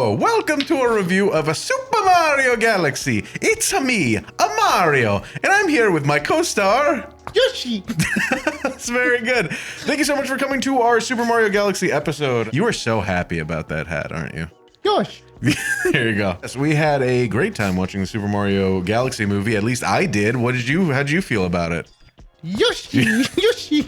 Hello, welcome to a review of a Super Mario Galaxy. It's me, a Mario, and I'm here with my co-star, Yoshi. That's very good. Thank you so much for coming to our Super Mario Galaxy episode. You are so happy about that hat, aren't you? Yoshi. There you go. So we had a great time watching the Super Mario Galaxy movie. At least I did. How'd you feel about it? Yoshi. Yoshi.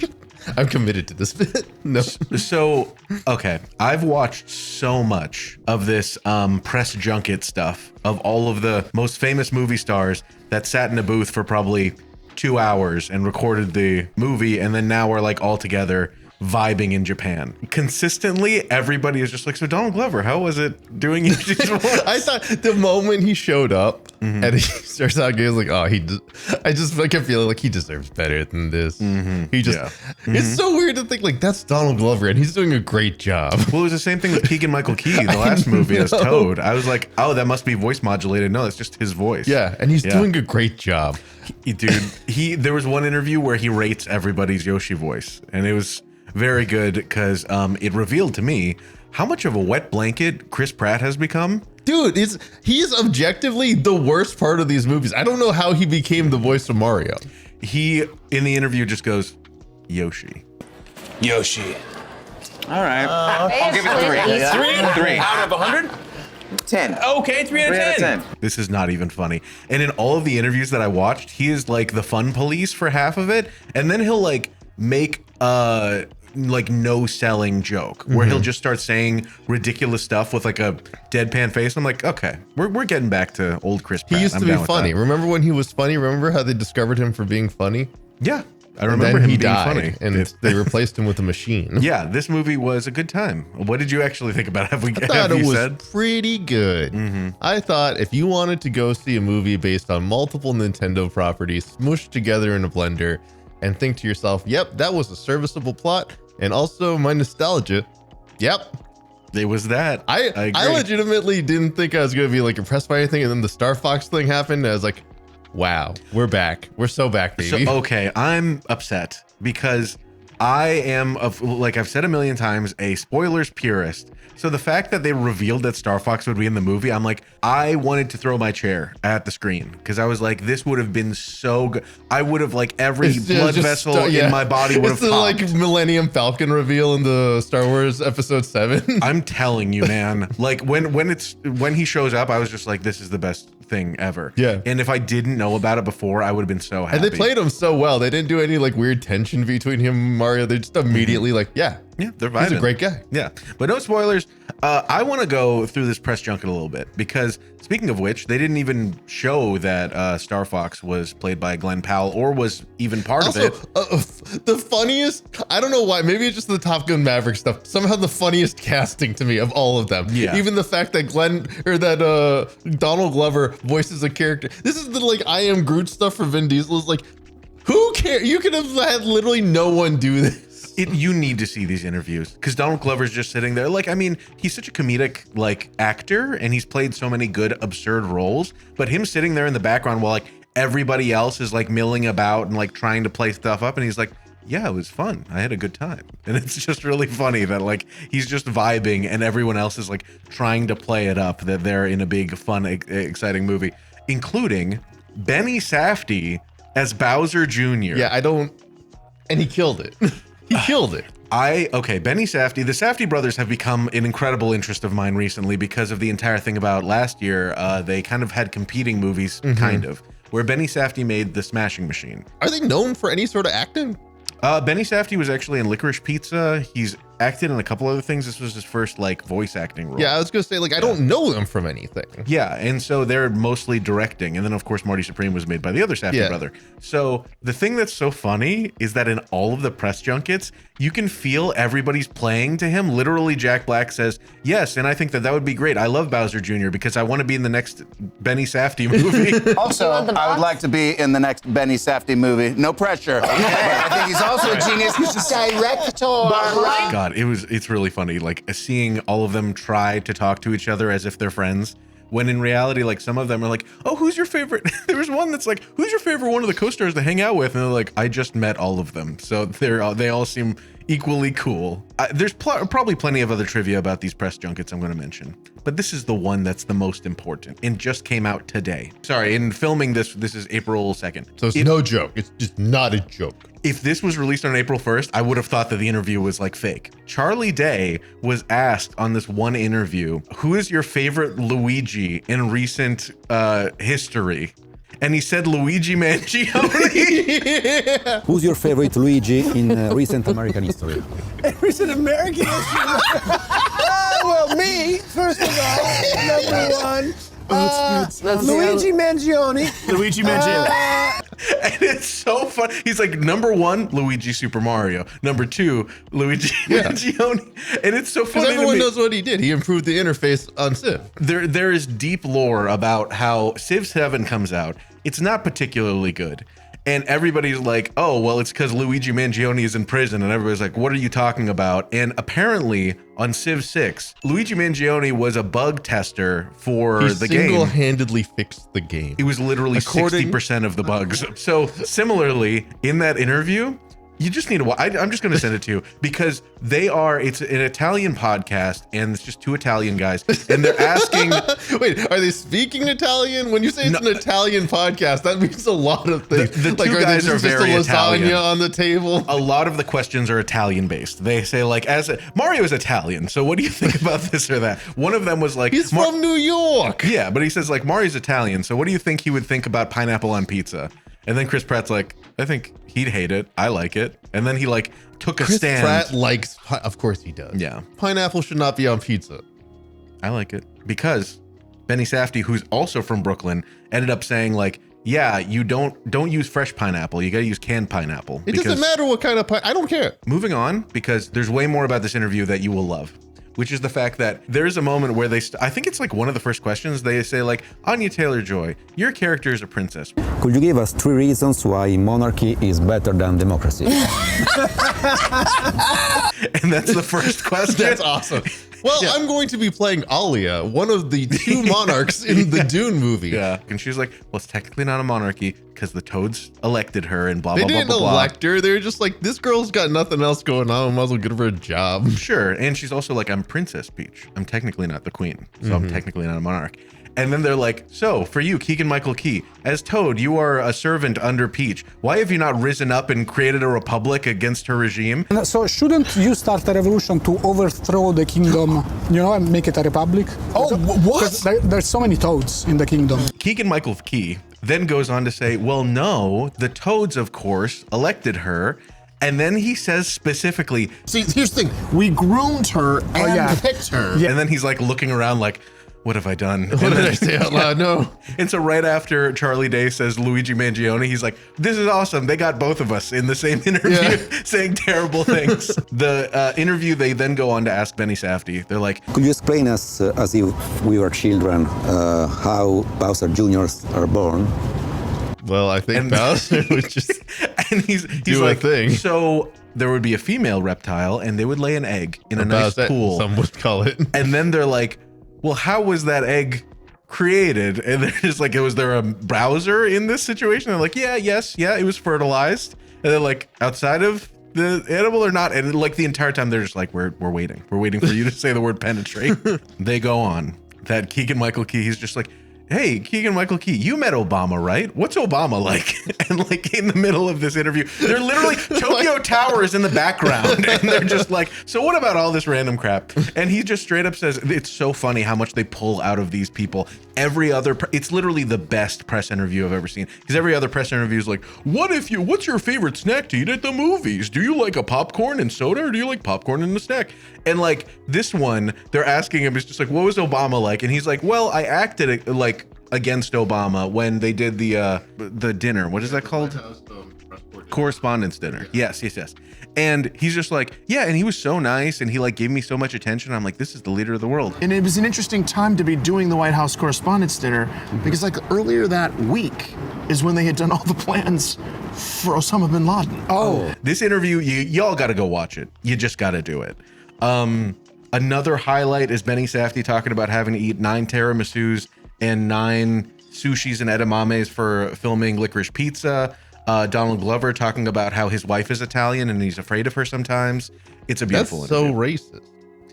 I'm committed to this bit. No. So, okay, I've watched so much of this press junket stuff of all of the most famous movie stars that sat in a booth for probably 2 hours and recorded the movie, and then now we're like all together vibing in Japan. Consistently, everybody is just like, so Donald Glover, how was it doing Yoshi's voice? I thought the moment he showed up and he starts out, he was like, oh, I kept feeling like he deserves better than this. He just, it's so weird to think like that's Donald Glover and he's doing a great job. Well, it was the same thing with Keegan Michael Key, the last movie as Toad. I was like, oh, that must be voice modulated. No, that's just his voice. Yeah, and he's doing a great job. Dude, there was one interview where he rates everybody's Yoshi voice, and it was very good because it revealed to me how much of a wet blanket Chris Pratt has become. Dude, he's objectively the worst part of these movies. I don't know how he became the voice of Mario. He, in the interview, just goes, Yoshi. Yoshi. All right. I'll give it 3. 3 out of 100? 10. Okay, 3 out of 10. This is not even funny. And in all of the interviews that I watched, he is like the fun police for half of it, and then he'll like make like no selling joke where he'll just start saying ridiculous stuff with like a deadpan face. I'm like, okay, we're getting back to old Chris Pratt. He used to be funny. Remember when he was funny? Remember how they discovered him for being funny? Yeah, I remember him being funny. And they replaced him with a machine. Yeah, this movie was a good time. What did you actually think about it? I thought it was pretty good. I thought if you wanted to go see a movie based on multiple Nintendo properties smooshed together in a blender and think to yourself, yep, that was a serviceable plot, and also my nostalgia, yep, it was that. I legitimately didn't think I was going to be like impressed by anything, and then the Star Fox thing happened, and I was like, wow, we're back. We're so back, baby. So, okay, I'm upset because I am, like I've said a million times, a spoilers purist. So the fact that they revealed that Star Fox would be in the movie, I'm like, I wanted to throw my chair at the screen because I was like, this would have been so good. I would have like every blood vessel in my body would have popped. It's the like Millennium Falcon reveal in the Star Wars Episode 7. I'm telling you, man. Like when he shows up, I was just like, this is the best thing ever. Yeah. And if I didn't know about it before, I would have been so happy. And they played him so well. They didn't do any like weird tension between him and Mario. They just immediately like, yeah, they're vibing. He's a great guy. Yeah, but no spoilers. I want to go through this press junket a little bit because speaking of which, they didn't even show that Star Fox was played by Glenn Powell or was even part of it. The funniest, I don't know why, maybe it's just the Top Gun Maverick stuff. Somehow the funniest casting to me of all of them. Yeah. Even the fact that Donald Glover voices a character. This is the like I Am Groot stuff for Vin Diesel. Is like, who cares? You could have had literally no one do this. You need to see these interviews because Donald Glover's just sitting there. Like, I mean, he's such a comedic like actor and he's played so many good absurd roles, but him sitting there in the background while like everybody else is like milling about and like trying to play stuff up, and he's like, yeah, it was fun. I had a good time. And it's just really funny that like he's just vibing and everyone else is like trying to play it up that they're in a big, fun, exciting movie, including Benny Safdie as Bowser Jr. Yeah, and he killed it. He killed it. Benny Safdie. The Safdie brothers have become an incredible interest of mine recently because of the entire thing about last year. They kind of had competing movies, kind of, where Benny Safdie made The Smashing Machine. Are they known for any sort of acting? Benny Safdie was actually in Licorice Pizza. He's acted in a couple other things. This was his first like voice acting role. Yeah, I was gonna say like I don't know them from anything. Yeah, and so they're mostly directing, and then of course Marty Supreme was made by the other Safdie brother. So the thing that's so funny is that in all of the press junkets, you can feel everybody's playing to him. Literally, Jack Black says, "Yes, and I think that would be great. I love Bowser Jr. because I want to be in the next Benny Safdie movie." Also, I would like to be in the next Benny Safdie movie. No pressure. But I think he's also a genius. He's a director. God, it's really funny, like seeing all of them try to talk to each other as if they're friends, when in reality, like some of them are like, oh, who's your favorite? There was one that's like, who's your favorite one of the co-stars to hang out with? And they're like, I just met all of them. So they all seem equally cool. There's probably plenty of other trivia about these press junkets I'm going to mention, but this is the one that's the most important and just came out today. Sorry, in filming this is April 2nd. So it's no joke. It's just not a joke. If this was released on April 1st, I would have thought that the interview was like fake. Charlie Day was asked on this one interview, who is your favorite Luigi in recent history? And he said Luigi Mangione. Yeah. Who's your favorite Luigi in recent American history? Recent American history. Well, me, first of all, number one. Luigi Mangione. Luigi Mangione. And it's so fun. He's like, number one, Luigi Super Mario. Number two, Luigi Mangione. And it's so funny. Because everyone knows what he did. He improved the interface on Civ. There is deep lore about how Civ 7 comes out. It's not particularly good. And everybody's like, oh, well, it's because Luigi Mangione is in prison. And everybody's like, what are you talking about? And apparently on Civ 6, Luigi Mangione was a bug tester for the game. He single-handedly fixed the game. It was literally 60% of the bugs. So similarly, in that interview, you just need to watch. I'm just going to send it to you because it's an Italian podcast and it's just two Italian guys and they're asking. Wait, are they speaking Italian? When you say it's an Italian podcast, that means a lot of things. The two guys are very just a lasagna Italian. on the table. A lot of the questions are Italian based. They say like, Mario is Italian. So what do you think about this or that? One of them was like, he's from New York. Yeah, but he says like Mario's Italian. So what do you think he would think about pineapple on pizza? And then Chris Pratt's like, I think he'd hate it. I like it. And then he like took a stand. Chris Pratt likes, of course he does. Yeah. Pineapple should not be on pizza. I like it because Benny Safdie, who's also from Brooklyn, ended up saying like, yeah, you don't use fresh pineapple. You got to use canned pineapple. It doesn't matter what kind of I don't care. Moving on, because there's way more about this interview that you will love, which is the fact that there's a moment where I think it's like one of the first questions they say like, Anya Taylor-Joy, your character is a princess. Could you give us 3 reasons why monarchy is better than democracy? And that's the first question. That's awesome. Well, yeah. I'm going to be playing Alia, one of the 2 monarchs in the Dune movie. Yeah. And she's like, well, it's technically not a monarchy because the Toads elected her and blah, blah, blah, blah, blah. They didn't elect her. They were just like, this girl's got nothing else going on. We might as well give her a job. Sure. And she's also like, I'm Princess Peach. I'm technically not the queen. So I'm technically not a monarch. And then they're like, so for you, Keegan-Michael Key, as Toad, you are a servant under Peach. Why have you not risen up and created a republic against her regime? So shouldn't you start a revolution to overthrow the kingdom, and make it a republic? Oh, what? There's so many Toads in the kingdom. Keegan-Michael Key then goes on to say, well, no, the Toads, of course, elected her. And then he says specifically, see, here's the thing. We groomed her and picked her. Yeah. And then he's like looking around like, what have I done? What did I say out loud? No. And so right after Charlie Day says Luigi Mangione, he's like, this is awesome. They got both of us in the same interview saying terrible things. The interview, they then go on to ask Benny Safdie. They're like, Could you explain us, as if we were children, how Bowser Juniors are born? Well, I think Bowser would just and he's do like, a thing. So there would be a female reptile and they would lay an egg in a nice pool. Some would call it. And then they're like, well, how was that egg created? And they're just like, was there a browser in this situation? They're like, yeah, it was fertilized. And they're like, outside of the animal or not? And like the entire time they're just like, we're waiting. We're waiting for you to say the word penetrate. They go on. That Keegan-Michael Key, he's just like, hey, Keegan-Michael Key, you met Obama, right? What's Obama like? And like in the middle of this interview, they're literally Tokyo Tower is in the background. And they're just like, so what about all this random crap? And he just straight up says, it's so funny how much they pull out of these people. It's literally the best press interview I've ever seen. Because every other press interview is like, what's your favorite snack to eat at the movies? Do you like a popcorn and soda or do you like popcorn and a snack? And like this one, they're asking him, it's just like, what was Obama like? And he's like, well, I acted like against Obama when they did the dinner. What is that called? Correspondence dinner. Yes. And he's just like, yeah, and he was so nice and he like gave me so much attention. I'm like, this is the leader of the world. And it was an interesting time to be doing the White House Correspondence Dinner because like earlier that week is when they had done all the plans for Osama bin Laden. Oh. This interview, y'all got to go watch it. You just got to do it. Another highlight is Benny Safdie talking about having to eat 9 tiramisus and 9 sushis and edamames for filming Licorice Pizza. Donald Glover talking about how his wife is Italian and he's afraid of her sometimes. It's a beautiful That's so interview. racist.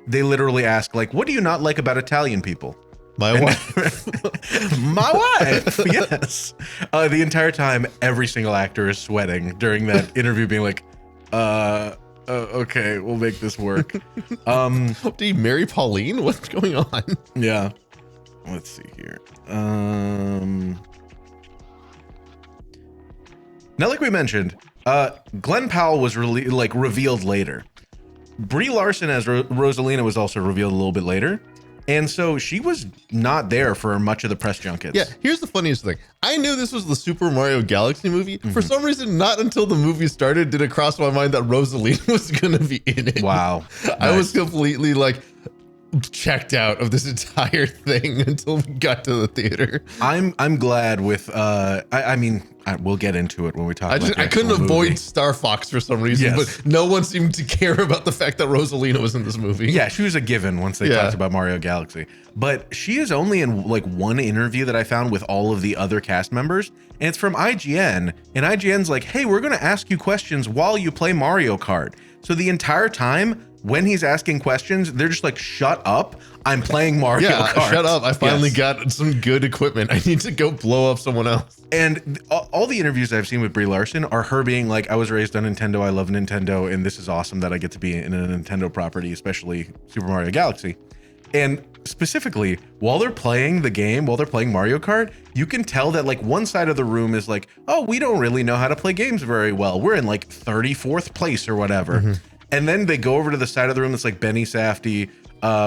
They literally ask, like, what do you not like about Italian people? My wife. My wife, yes. The entire time, every single actor is sweating during that interview, being like, okay, we'll make this work. Did he marry Pauline? What's going on? Yeah. Let's see here. Now, like we mentioned, Glenn Powell was revealed later. Brie Larson as Rosalina was also revealed a little bit later. And so she was not there for much of the press junkets. Yeah, here's the funniest thing. I knew this was the Super Mario Galaxy movie. For some reason, not until the movie started did it cross my mind that Rosalina was going to be in it. Wow. I was completely like checked out of this entire thing until we got to the theater. I'm glad with we'll get into it when we talk about I couldn't avoid Star Fox for some reason, but no one seemed to care about the fact that Rosalina was in this movie. Yeah, she was a given once they talked about Mario Galaxy. But she is only in like one interview that I found with all of the other cast members, and it's from IGN. And IGN's like, hey, we're going to ask you questions while you play Mario Kart. So the entire time when he's asking questions, they're just like, shut up. I'm playing Mario Kart. Shut up. I finally got some good equipment. I need to go blow up someone else. And all the interviews I've seen with Brie Larson are her being like, I was raised on Nintendo. I love Nintendo. And this is awesome that I get to be in a Nintendo property, especially Super Mario Galaxy. And specifically, while they're playing the game, while they're playing Mario Kart, you can tell that like one side of the room is like, oh, we don't really know how to play games very well. We're in like 34th place or whatever. And then they go over to the side of the room that's like Benny Safdie,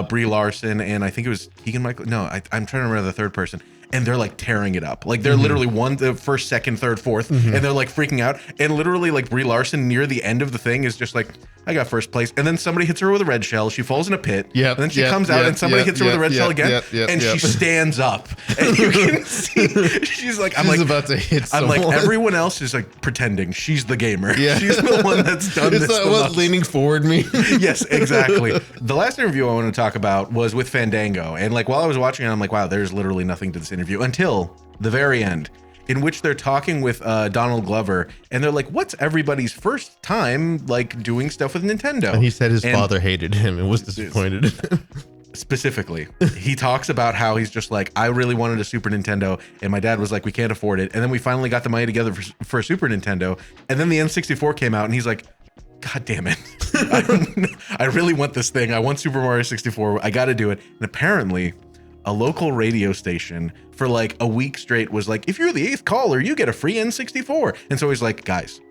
Brie Larson, and I think it was Keegan Michael. No, I'm trying to remember the third person. And they're like tearing it up. Like they're literally the first, second, third, fourth, and they're like freaking out. And literally like Brie Larson near the end of the thing is just like, I got first place. And then somebody hits her with a red shell. She falls in a pit. And then she comes out and somebody hits her with a red shell again. And she stands up. And you can see she's like, I'm she's like about to hit someone. I'm like, everyone else is like pretending she's the gamer. She's the one that's done this. That was leaning forward me. Yes, exactly. The last interview I want to talk about was with Fandango. And like while I was watching it, I'm like, wow, there's literally nothing to this interview until the very end, in which they're talking with Donald Glover, and they're like, what's everybody's first time like doing stuff with Nintendo? And he said his father hated him and was disappointed. Specifically, he talks about how he's just like, I really wanted a Super Nintendo, and my dad was like, we can't afford it. And then we finally got the money together for a Super Nintendo, and then the N64 came out, and he's like, God damn it. I really want this thing. I want Super Mario 64. I got to do it. And apparently, a local radio station for like a week straight was like, if you're the 8th caller, you get a free N64. And so he's like, guys,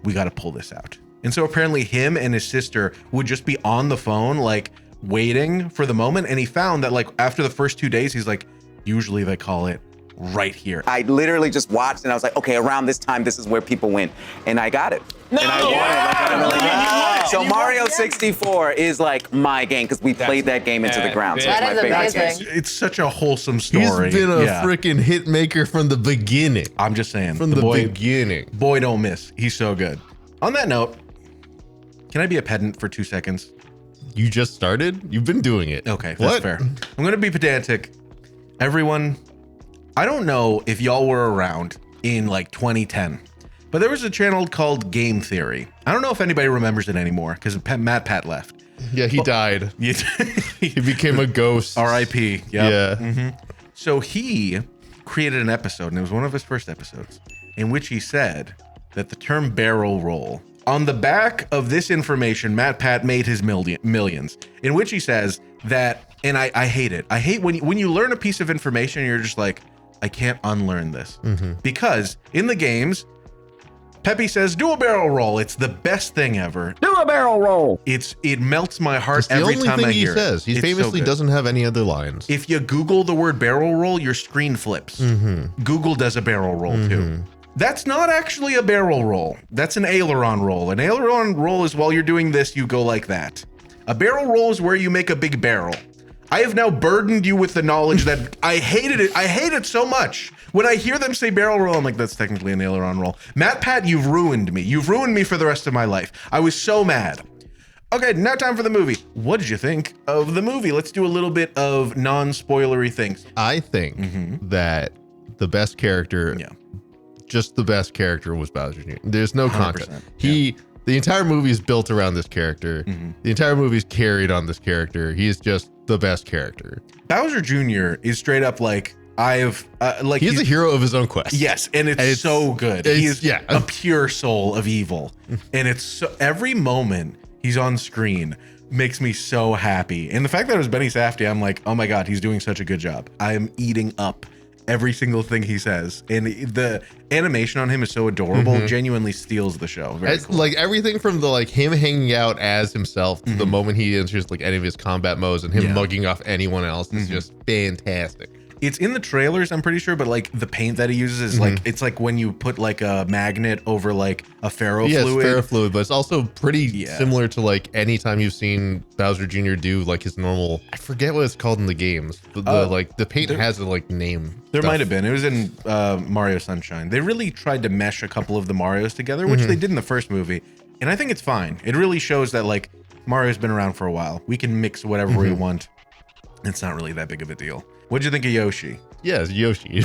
we got to pull this out. And so apparently him and his sister would just be on the phone, like waiting for the moment. And he found that like after the first 2 days, he's like, usually they call it right here. I literally just watched and I was like, okay, around this time, this is where people win. And I got it. And I won it. Like, I don't know why. So Mario 64 is like my game because we played that game into the ground. So it's my favorite game. It's such a wholesome story. He's been a freaking hit maker from the beginning. I'm just saying. From the beginning. Boy, don't miss. He's so good. On that note, can I be a pedant for 2 seconds? You just started? You've been doing it. Okay, that's fair. I'm going to be pedantic. Everyone, I don't know if y'all were around in like 2010, but there was a channel called Game Theory. I don't know if anybody remembers it anymore because Matt Pat left. Yeah, he died. He became a ghost. R.I.P. Yep. Yeah. So he created an episode, and it was one of his first episodes, in which he said that the term barrel roll, on the back of this information, Matt Pat made his millions, in which he says that, and I hate it. I hate when you learn a piece of information, and you're just like, I can't unlearn this. Because in the games, Pepe says, do a barrel roll. It's the best thing ever. Do a barrel roll. It melts my heart It's the every only time thing I he hear says. it. He It's famously so good. doesn't have any other lines. If you Google the word barrel roll, your screen flips. Google does a barrel roll too. That's not actually a barrel roll. That's an aileron roll. An aileron roll is while you're doing this, you go like that. A barrel roll is where you make a big barrel. I have now burdened you with the knowledge that I hated it. I hate it so much. When I hear them say barrel roll, I'm like, that's technically an aileron roll. Matt Pat, you've ruined me. You've ruined me for the rest of my life. I was so mad. Okay, now time for the movie. What did you think of the movie? Let's do a little bit of non-spoilery things. I think that the best character just the best character was Bowser Jr. There's no 100%, contest. The entire movie is built around this character. The entire movie is carried on this character. He's just the best character. Bowser Jr. is straight up like, he's a hero of his own quest. Yes, and it's so good. He is a pure soul of evil. And it's so, every moment he's on screen makes me so happy. And the fact that it was Benny Safdie, I'm like, oh my God, he's doing such a good job. I am eating up every single thing he says. And the animation on him is so adorable, genuinely steals the show. Very cool. Like everything from the like him hanging out as himself to the moment he enters like any of his combat modes and him mugging off anyone else is just fantastic. It's in the trailers, I'm pretty sure, but like the paint that he uses is like, it's like when you put like a magnet over like a ferrofluid. Yeah, it's ferrofluid, but it's also pretty similar to like anytime you've seen Bowser Jr. do like his normal, I forget what it's called in the games. Like the paint has a like name. There might have been. It was in Mario Sunshine. They really tried to mesh a couple of the Marios together, which they did in the first movie. And I think it's fine. It really shows that like Mario's been around for a while. We can mix whatever we want. It's not really that big of a deal. What'd you think of Yoshi? Yeah, it's Yoshi.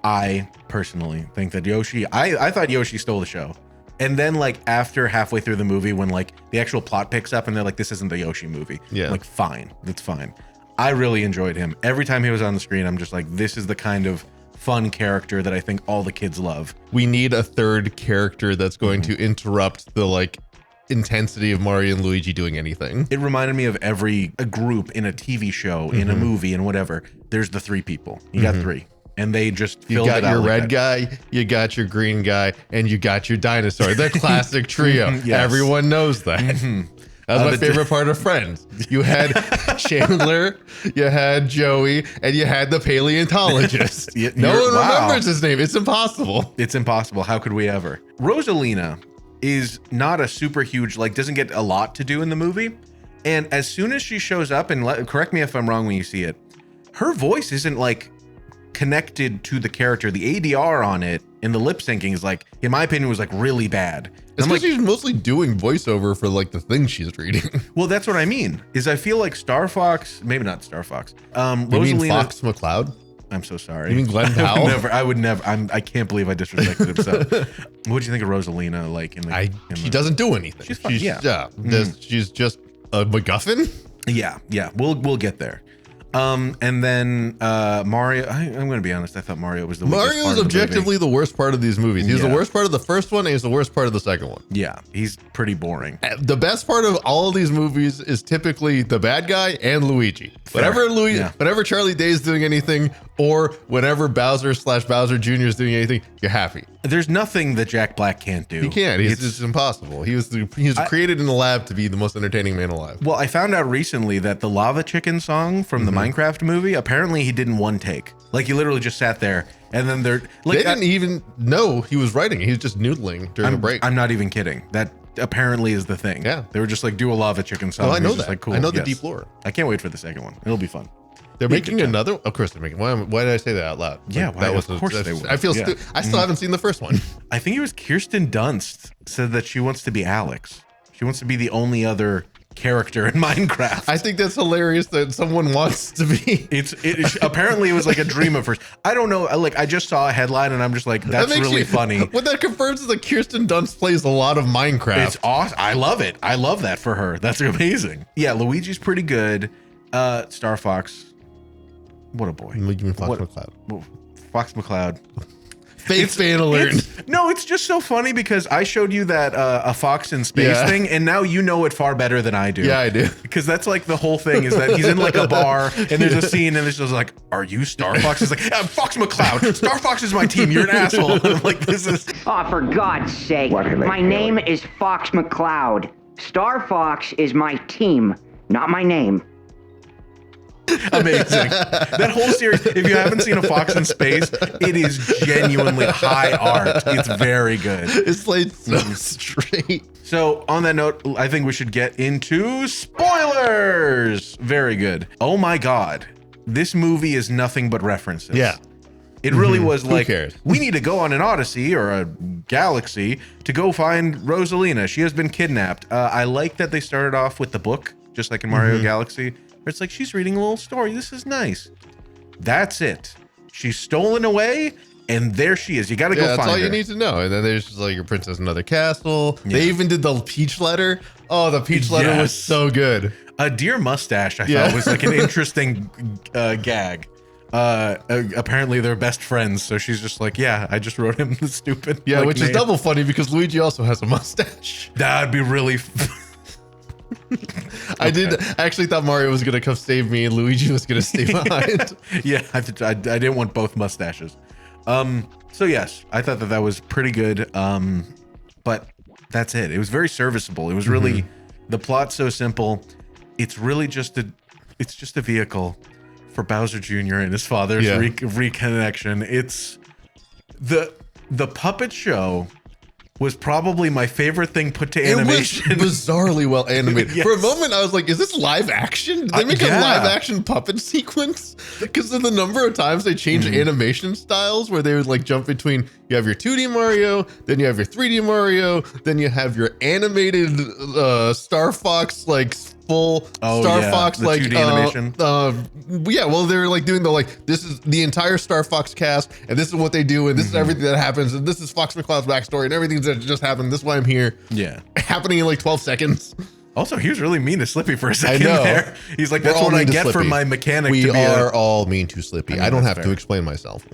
I personally think that Yoshi, I thought Yoshi stole the show. And then like after halfway through the movie, when like the actual plot picks up and they're like, this isn't the Yoshi movie. Yeah. I'm like, fine, that's fine. I really enjoyed him. Every time he was on the screen, I'm just like, this is the kind of fun character that I think all the kids love. We need a third character that's going to interrupt the like intensity of Mario and Luigi doing anything. It reminded me of a group in a TV show, in a movie, and whatever. There's the three people. You got three. And they just filled it out. You got your red guy, you got your green guy, and you got your dinosaur. The classic trio. Yes. Everyone knows that. That was my favorite part of Friends. You had Chandler, you had Joey, and you had the paleontologist. No one remembers his name. It's impossible. It's impossible. How could we ever? Rosalina is not a super huge, like doesn't get a lot to do in the movie. And as soon as she shows up, and correct me if I'm wrong when you see it, her voice isn't like connected to the character. The ADR on it and the lip syncing is like, in my opinion, was like really bad. It's because she's mostly doing voiceover for like the things she's reading. Well, that's what I mean, is I feel like Star Fox, maybe not Star Fox. You mean Fox McCloud? I'm so sorry. You mean Glenn Powell? I would never. I can't believe I disrespected him. So, what do you think of Rosalina? Like, she doesn't do anything. She's fun. She's just a MacGuffin. Yeah. We'll get there. And then Mario. I'm going to be honest. I thought Mario was the weakest part of the movie. Objectively the worst part of these movies. He was the worst part of the first one, and he's the worst part of the second one. Yeah, he's pretty boring. The best part of all of these movies is typically the bad guy and Luigi. Whenever Charlie Day is doing anything, or whenever Bowser/Bowser Jr. is doing anything, you're happy. There's nothing that Jack Black can't do. He can't. It's impossible. He was created in the lab to be the most entertaining man alive. Well, I found out recently that the Lava Chicken song from the Minecraft movie, apparently he did in one take. Like he literally just sat there, and then they didn't even know he was writing. He was just noodling during a break. I'm not even kidding. That apparently is the thing. Yeah. They were just like, do a Lava Chicken song. Oh, I know that. Like, cool. I know the deep lore. I can't wait for the second one. It'll be fun. They're making another. Of course, they're making. Why did I say that out loud? Yeah, of course they would. I feel. I still haven't seen the first one. I think it was Kirsten Dunst said that she wants to be Alex. She wants to be the only other character in Minecraft. I think that's hilarious that someone wants to be. Apparently it was like a dream of hers. I don't know. Like I just saw a headline and I'm just like, that's really funny. What that confirms is that Kirsten Dunst plays a lot of Minecraft. It's awesome. I love it. I love that for her. That's amazing. Yeah, Luigi's pretty good. Star Fox. What a boy. You mean Fox McCloud? Fox McCloud. Fake fan alert. It's just so funny because I showed you that a Fox in Space thing, and now you know it far better than I do. Yeah, I do. Because that's like the whole thing is that he's in like a bar, and there's a scene, and it's just like, are you Star Fox? He's like, Fox McCloud. Star Fox is my team. You're an asshole. And I'm like, this is... Oh, for God's sake. My name is Fox McCloud. Star Fox is my team, not my name. Amazing. That whole series, if you haven't seen a Fox in Space, it is genuinely high art. It's very good. It's like so straight. So on that note, I think we should get into spoilers. Very good. Oh my God. This movie is nothing but references. Yeah. It really was like, cares? We need to go on an odyssey or a galaxy to go find Rosalina. She has been kidnapped. I like that they started off with the book, just like in Mario Galaxy. It's like she's reading a little story. This is nice. That's it. She's stolen away, And there she is. You got to go find her. That's all you need to know. And then there's just like your princess in another castle. They even did the peach letter. Oh, the peach letter was so good. A deer mustache, I thought, was like an interesting gag. Apparently they're best friends, so she's just like, yeah, I just wrote him the stupid. Yeah, like, which is double funny because Luigi also has a mustache. That'd be really. I actually thought Mario was gonna come save me and Luigi was gonna stay behind. Yeah, I didn't want both mustaches. So yes, I thought that was pretty good. But that's it. It was very serviceable. It was really the plot's so simple. It's really just a vehicle for Bowser Jr. and his father's reconnection. It's the puppet show was probably my favorite thing put to animation. It was bizarrely well animated. Yes. For a moment, I was like, is this live action? Did they make a live action puppet sequence? Because of the number of times they change animation styles where they would like jump between, you have your 2D Mario, then you have your 3D Mario, then you have your animated Star Fox, like full Star Fox, the like 2D animation. Well, they're like doing the like, this is the entire Star Fox cast, and this is what they do, and this is everything that happens, and this is Fox McCloud's backstory, and everything that just happened. This is why I'm here. Yeah, happening in like 12 seconds. Also, he was really mean to Slippy for a second I know. there. He's like, that's what I get for my mechanic. We to be are all mean to Slippy. I don't have to explain myself.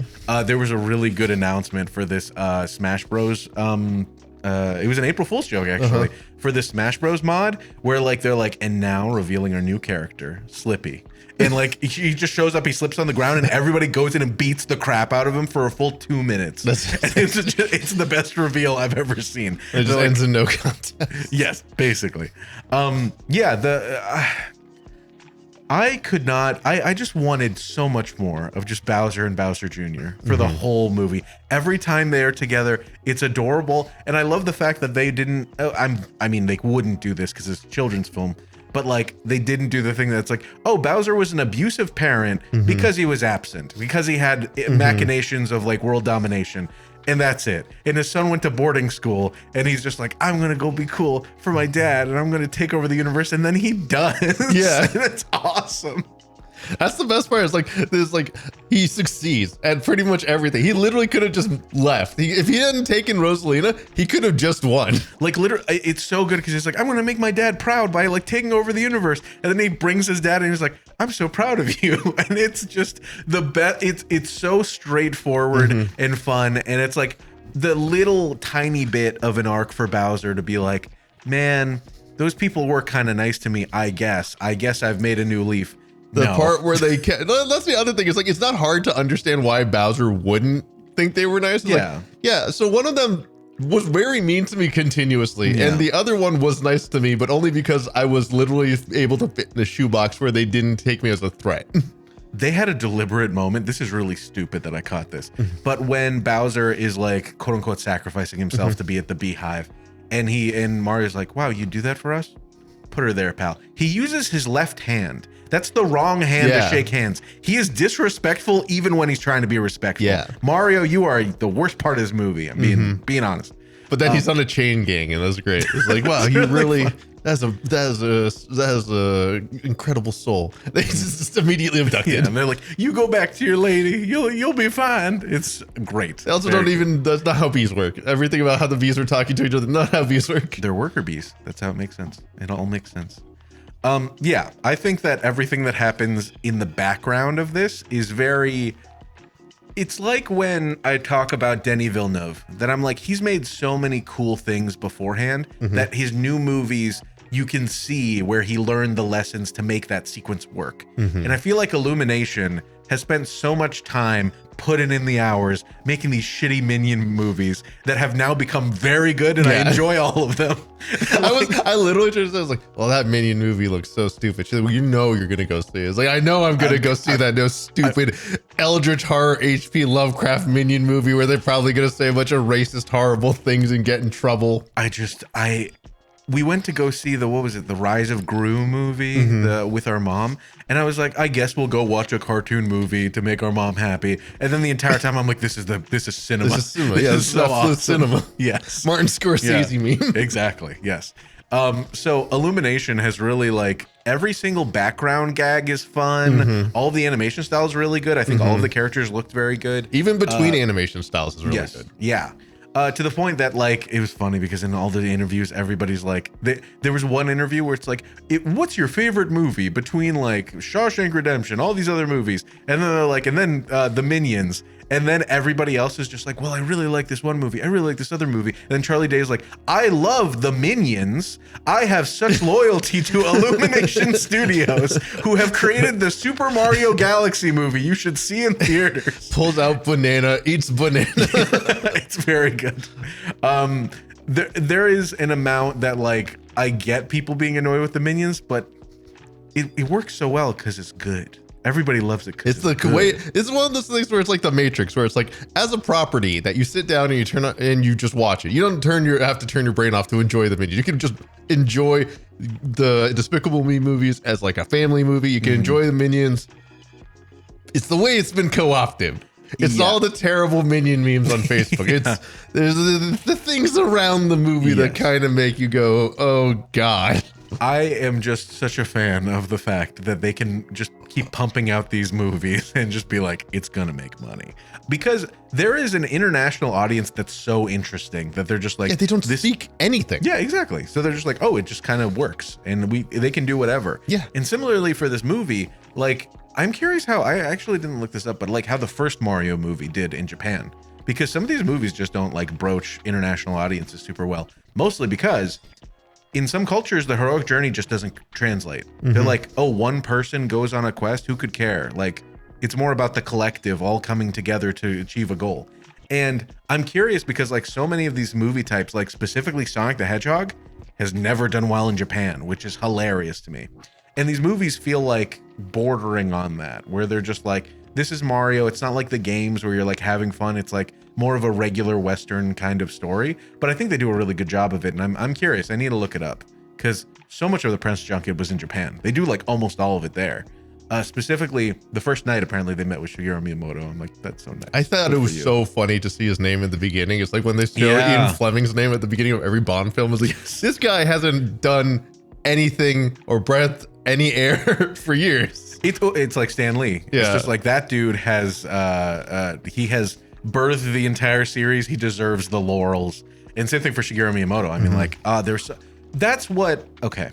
There was a really good announcement for this Smash Bros. It was an April Fool's joke actually for the Smash Bros mod where like they're like, and now revealing our new character, Slippy. And like he just shows up, he slips on the ground, and everybody goes in and beats the crap out of him for a full 2 minutes. And it's the best reveal I've ever seen. It just ends in no contest. Yes, basically. I could not. I just wanted so much more of just Bowser and Bowser Jr. for the whole movie. Every time they are together, it's adorable, and I love the fact that they didn't. I mean, they wouldn't do this because it's a children's film, but like they didn't do the thing that's like, oh, Bowser was an abusive parent because he was absent, because he had machinations of like world domination. And that's it. And his son went to boarding school, and he's just like, I'm gonna go be cool for my dad, and I'm gonna take over the universe. And then he does. Yeah, that's awesome. That's the best part. Is like there's like he succeeds at pretty much everything. He literally could have just left. If he hadn't taken Rosalina, he could have just won. Like literally, it's so good because he's like, I'm gonna make my dad proud by like taking over the universe, and then he brings his dad, and he's like, I'm so proud of you. And it's just the best. It's so straightforward and fun, and it's like the little tiny bit of an arc for Bowser to be like, man, those people were kind of nice to me. I guess I've made a new leaf. The part where they can't, that's the other thing. It's like, it's not hard to understand why Bowser wouldn't think they were nice. It's so one of them was very mean to me continuously. And the other one was nice to me, but only because I was literally able to fit in a shoebox where they didn't take me as a threat. They had a deliberate moment. This is really stupid that I caught this. But when Bowser is like, quote unquote, sacrificing himself to be at the beehive, and Mario's like, wow, you do that for us? Put her there, pal. He uses his left hand. That's the wrong hand to shake hands. He is disrespectful even when he's trying to be respectful. Yeah. Mario, you are the worst part of this movie. I'm being honest. But then he's on a chain gang, and that's great. It's like, wow, you really that is a incredible soul. They just immediately abducted. Yeah, and they're like, you go back to your lady, you'll be fine. It's great. They also that's not how bees work. Everything about how the bees are talking to each other, not how bees work. They're worker bees. That's how it makes sense. It all makes sense. Yeah, I think that everything that happens in the background of this is very. It's like when I talk about Denis Villeneuve, that I'm like, he's made so many cool things beforehand that his new movies, you can see where he learned the lessons to make that sequence work. And I feel like Illumination has spent so much time putting in the hours making these shitty Minion movies that have now become very good, and I enjoy all of them. I literally just was like, well, that Minion movie looks so stupid. She's like, well, you know you're gonna go see it. It's like, I know I'm gonna go see that no stupid Eldritch Horror HP Lovecraft Minion movie where they're probably gonna say a bunch of racist, horrible things and get in trouble. We went to go see the Rise of Gru movie with our mom, and I was like, I guess we'll go watch a cartoon movie to make our mom happy. And then the entire time I'm like, this is cinema. This is cinema. This is so awesome. Cinema. Yes. Martin Scorsese meme. Exactly. Yes. So Illumination has really like every single background gag is fun. All the animation style is really good. I think all of the characters looked very good. Even between animation styles is really good. Yeah. To the point that like it was funny because in all the interviews, everybody's like, there was one interview where it's like, what's your favorite movie between like Shawshank Redemption, all these other movies, and then they're like, and then the Minions, and then everybody else is just like, well, I really like this one movie, I really like this other movie, and then Charlie Day is like, I love the Minions. I have such loyalty to Illumination Studios, who have created the Super Mario Galaxy movie you should see in theaters. Pulls out banana, eats banana. It's very good. There is an amount that like I get people being annoyed with the Minions, but it works so well because it's good. Everybody loves it. It's the way. It's one of those things where it's like the Matrix, where it's like as a property that you sit down and you turn on and you just watch it. You don't have to turn your brain off to enjoy the Minions. You can just enjoy the Despicable Me movies as like a family movie. You can enjoy the Minions. It's the way it's been co-opted. It's all the terrible Minion memes on Facebook. There's the things around the movie that kind of make you go, oh God. I am just such a fan of the fact that they can just keep pumping out these movies and just be like, it's gonna make money. Because there is an international audience that's so interesting that they're just like, they don't speak anything. Yeah, exactly. So they're just like, oh, it just kind of works, and they can do whatever. Yeah. And similarly for this movie, like, I'm curious how, I actually didn't look this up, but like how the first Mario movie did in Japan. Because some of these movies just don't like broach international audiences super well. Mostly because in some cultures, the heroic journey just doesn't translate. They're like, oh, one person goes on a quest, who could care? Like, it's more about the collective all coming together to achieve a goal. And I'm curious because like so many of these movie types, like specifically Sonic the Hedgehog, has never done well in Japan, which is hilarious to me. And these movies feel like bordering on that, where they're just like, this is Mario. It's not like the games where you're like having fun. It's like more of a regular Western kind of story. But I think they do a really good job of it. And I'm curious. I need to look it up because so much of the press junket was in Japan. They do like almost all of it there. Specifically, the first night, apparently they met with Shigeru Miyamoto. I'm like, that's so nice. I thought it was so funny to see his name in the beginning. It's like when they show Ian Fleming's name at the beginning of every Bond film. It's like, this guy hasn't done anything or breathed any air for years. It's like Stan Lee. Yeah. It's just like that dude has he has birthed the entire series. He deserves the laurels. And same thing for Shigeru Miyamoto. I mean, like, that's what, okay.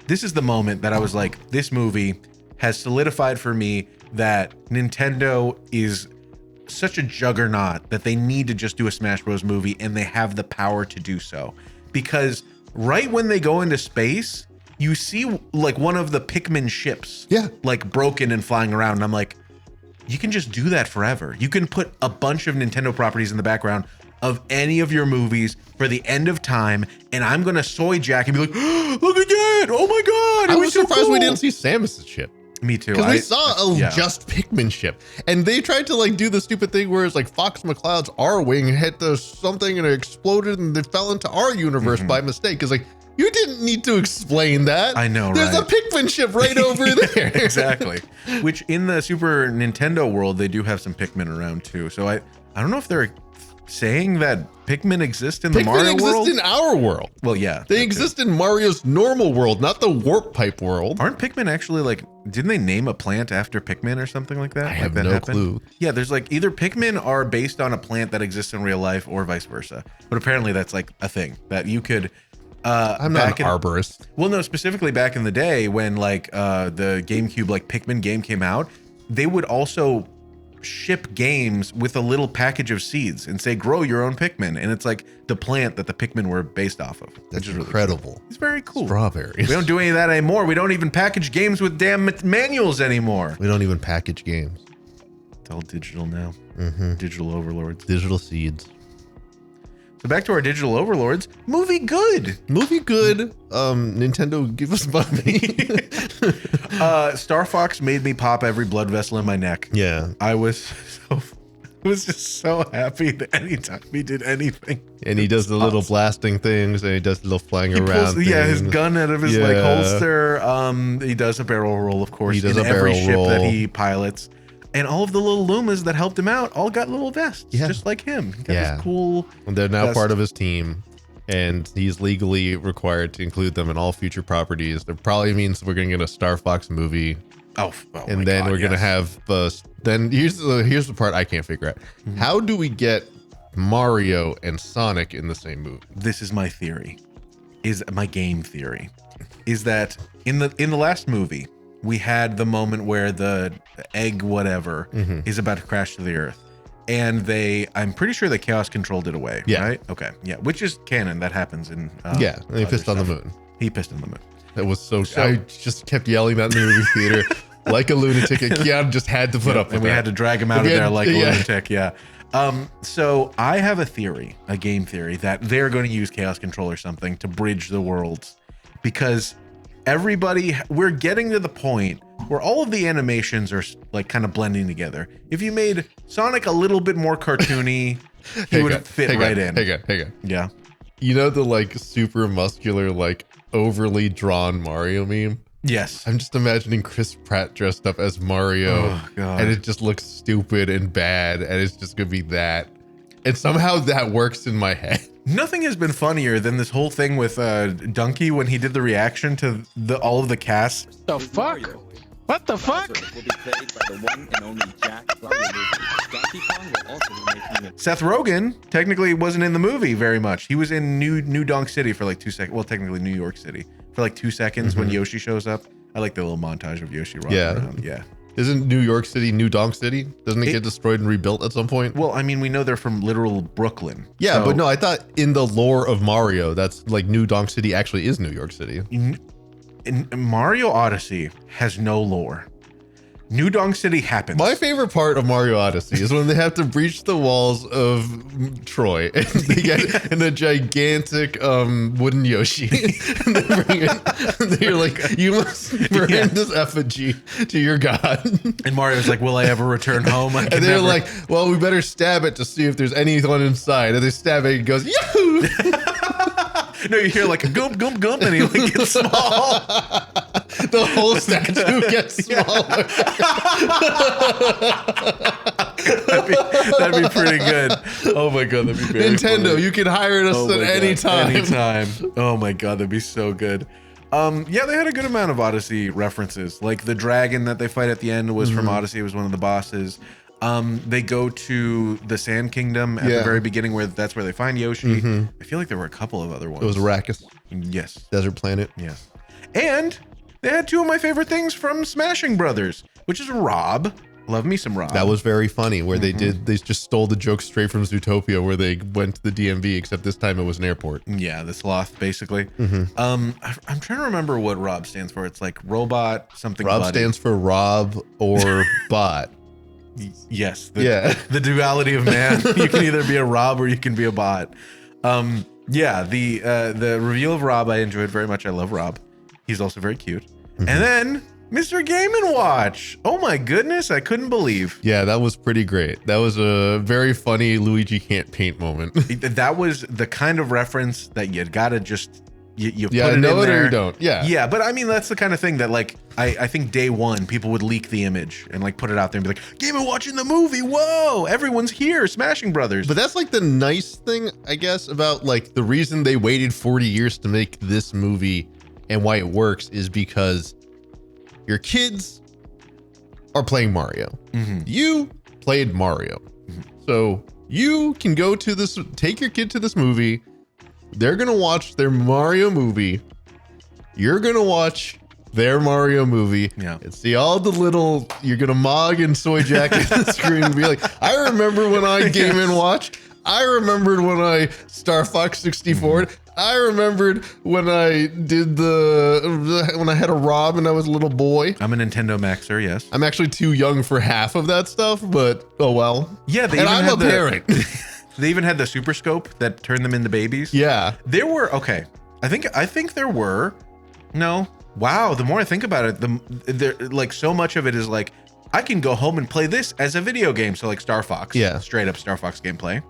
This is the moment that I was like, this movie has solidified for me that Nintendo is such a juggernaut that they need to just do a Smash Bros. Movie, and they have the power to do so. Because right when they go into space, you see like one of the Pikmin ships, like broken and flying around. And I'm like, you can just do that forever. You can put a bunch of Nintendo properties in the background of any of your movies for the end of time, and I'm gonna soy jack and be like, oh, look at that! Oh my God! I was surprised we didn't see Samus's ship. Me too. Because we saw a just Pikmin ship, and they tried to like do the stupid thing where it's like Fox McCloud's R-Wing hit the something and it exploded and they fell into our universe by mistake. Because like, you didn't need to explain that. I know, There's a Pikmin ship right over there. Exactly. Which in the Super Nintendo world, they do have some Pikmin around too. So I don't know if they're saying that Pikmin exist in the Mario world. Pikmin exist in our world. Well, yeah. They exist in Mario's normal world, not the warp pipe world. Aren't Pikmin actually like, didn't they name a plant after Pikmin or something like that? I have no clue. Yeah, there's like either Pikmin are based on a plant that exists in real life or vice versa. But apparently that's like a thing that you could... I'm not an arborist. Well, no, specifically back in the day when like the GameCube like Pikmin game came out, they would also ship games with a little package of seeds and say grow your own Pikmin, and it's like the plant that the Pikmin were based off of. That's really incredible. Cool. It's very cool. Strawberries. We don't do any of that anymore. We don't even package games with damn manuals anymore. We don't even package games. It's all digital now. Digital overlords. Digital seeds. So back to our digital overlords. Movie good. Nintendo, give us money. Star Fox made me pop every blood vessel in my neck. Yeah. I was just so happy that anytime he did anything. And he does the little blasting things, and he does the little flying around things. Yeah, his gun out of his like holster. He does a barrel roll, of course. He does in every ship that he pilots. And all of the little Lumas that helped him out all got little vests, just like him. He got this cool and they're now vest. part of his team. and he's legally required to include them in all future properties. That probably means we're going to get a Star Fox movie. And then we're going to have then here's the part I can't figure out. How do we get Mario and Sonic in the same movie? This is my theory. Is my game theory is that in the last movie we had the moment where the egg whatever is about to crash to the earth, and I'm pretty sure the chaos controlled it away. Yeah. Right. Okay. Yeah. Which is canon. That happens in. And he pissed on the moon. He pissed on the moon. That was so. I just kept yelling that in the movie theater like a lunatic. And Keanu just had to put up with and we that. had to drag him out of there like a lunatic. Yeah. So I have a game theory that they're going to use chaos control or something to bridge the worlds, because we're getting to the point where all of the animations are like kind of blending together. If you made Sonic a little bit more cartoony, he would fit right in. Hang on. Yeah. You know the like super muscular, like overly drawn Mario meme? Yes. I'm just imagining Chris Pratt dressed up as Mario, and it just looks stupid and bad, and it's just gonna be that. And somehow that works in my head. Nothing has been funnier than this whole thing with Donkey when he did the reaction to all of the cast. The fuck? What the fuck? Seth Rogen technically wasn't in the movie very much. He was in New Donk City for like 2 seconds. Well, technically New York City for like 2 seconds when Yoshi shows up. I like the little montage of Yoshi running around. Yeah. Isn't New York City New Donk City? Doesn't it get destroyed and rebuilt at some point? Well, I mean, we know they're from literal Brooklyn. Yeah, but no, I thought in the lore of Mario, that's like New Donk City actually is New York City. In Mario Odyssey has no lore. New Donk City happens. My favorite part of Mario Odyssey is when they have to breach the walls of Troy and they get in a gigantic wooden Yoshi. And they're like, you must bring this effigy to your god. And Mario's like, will I ever return home? And they're like, well, we better stab it to see if there's anyone inside. And they stab it and it goes, yahoo! No, you hear like a gump, gump, gump, and he like gets small. The whole statue gets smaller. that'd be pretty good. Oh my god, that'd be very Nintendo, funny. you can hire us at any time. Anytime. Oh my god, that'd be so good. Yeah, they had a good amount of Odyssey references. Like the dragon that they fight at the end was from Odyssey. It was one of the bosses. They go to the Sand Kingdom at the very beginning, where that's where they find Yoshi. I feel like there were a couple of other ones. It was Arrakis. Yes. Desert Planet. Yes. And they had two of my favorite things from Smashing Brothers, which is Rob. Love me some Rob. That was very funny, where they just stole the joke straight from Zootopia, where they went to the DMV, except this time it was an airport. Yeah, the sloth, basically. I'm trying to remember what Rob stands for. It's like robot something. Rob buddy. stands for Rob or bot. Yes. The duality of man. You can either be a Rob or you can be a bot. Yeah, the reveal of Rob I enjoyed very much. I love Rob. He's also very cute. And then Mr. Game & Watch. Oh my goodness, I couldn't believe. Yeah, that was pretty great. That was a very funny Luigi can't paint moment. That was the kind of reference that you gotta just you put it know in it there. or you don't. Yeah, but I mean that's the kind of thing that like I think day one people would leak the image and like put it out there and be like, Game & Watch in the movie. Whoa, everyone's here. Smashing Brothers. But that's like the nice thing, I guess, about like the reason they waited 40 years to make this movie and why it works is because your kids are playing Mario. You played Mario. So you can go to this, take your kid to this movie. They're going to watch their Mario movie. You're going to watch their Mario movie. Yeah. And see all the little, you're going to mog and soy jack at the screen and be like, I remember when I Game & Watch. I remembered when I Star Fox 64. I remembered when I did when I had a Rob and I was a little boy. I'm a Nintendo Maxer, yes. I'm actually too young for half of that stuff, but oh well. Yeah, and I'm a parent. They even had the Super Scope that turned them into babies. Yeah. There were, okay. I think there were, no. Wow, the more I think about it, like so much of it is like, I can go home and play this as a video game. So like Star Fox. Yeah. Straight up Star Fox gameplay.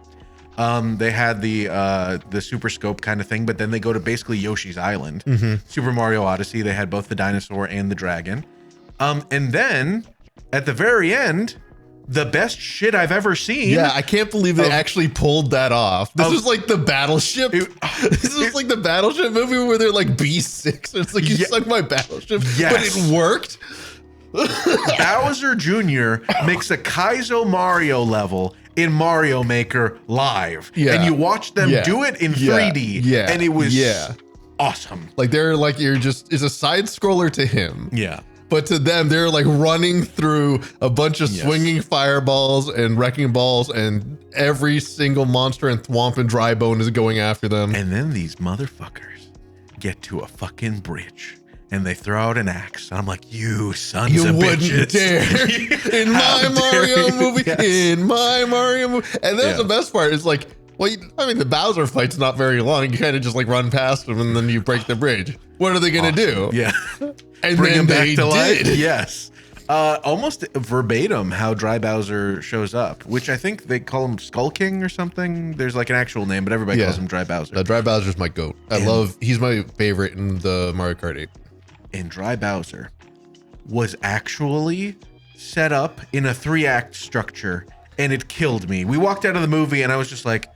They had the Super Scope kind of thing, but then they go to basically Yoshi's Island. Super Mario Odyssey, they had both the dinosaur and the dragon. And then at the very end, the best shit I've ever seen. Yeah, I can't believe they actually pulled that off. This was like the Battleship. This was like the Battleship movie where they're like B6. It's like, you sunk my battleship, but it worked. Bowser Jr. makes a Kaizo Mario level in Mario Maker live. And you watch them do it in 3D. And it was awesome. Like they're like, it's a side scroller to him. Yeah. But to them, they're like running through a bunch of swinging fireballs and wrecking balls, and every single monster and thwomp and dry bone is going after them. And then these motherfuckers get to a fucking bridge and they throw out an axe. And I'm like, you sons of bitches. Dare. In my Mario movie. In my Mario movie. And that's the best part. Is like, well, I mean, the Bowser fight's not very long. You kind of just like run past them and then you break the bridge. What are they going to do? Yeah. And bring then him back they to life. did. Yes. Almost verbatim how Dry Bowser shows up, which I think they call him Skull King or something. There's like an actual name, but everybody calls him Dry Bowser. Dry Bowser's my goat. He's my favorite in the Mario Kart 8. And Dry Bowser was actually set up in a 3-act structure, and it killed me. We walked out of the movie and I was just like,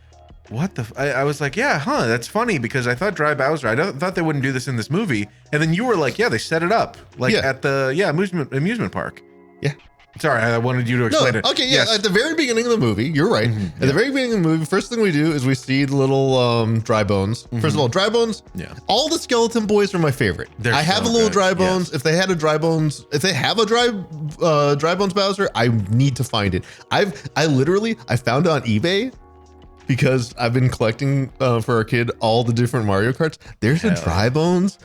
what the? I was like, yeah, that's funny, because I thought Dry Bowser, thought they wouldn't do this in this movie. And then you were like, yeah, they set it up like at the amusement park. Yeah. Sorry, I wanted you to explain it. Okay, yeah. At the very beginning of the movie, you're right. At the very beginning of the movie, first thing we do is we see the little dry bones. First of all, dry bones. Yeah. All the skeleton boys are my favorite. I have a little dry bones. If they have a dry bones Bowser, I need to find it. I found it on eBay, because I've been collecting for our kid all the different Mario Karts. There's a dry bones,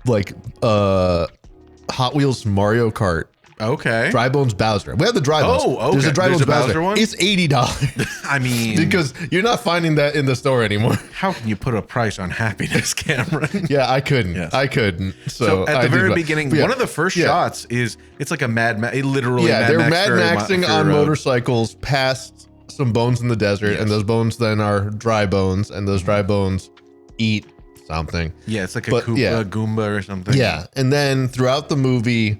like Hot Wheels Mario Kart. Okay. Dry bones Bowser. We have the dry bones. Okay. There's a dry bones Bowser one? It's $80. I mean, because you're not finding that in the store anymore. How can you put a price on happiness, Cameron? Yeah, I couldn't. Yes. I couldn't. So at the very beginning, one of the first shots is it's like a they're Mad Maxing on motorcycles past some bones in the desert, and those bones then are dry bones, and those dry bones eat something. Yeah, it's like a Goomba or something. Yeah, and then throughout the movie,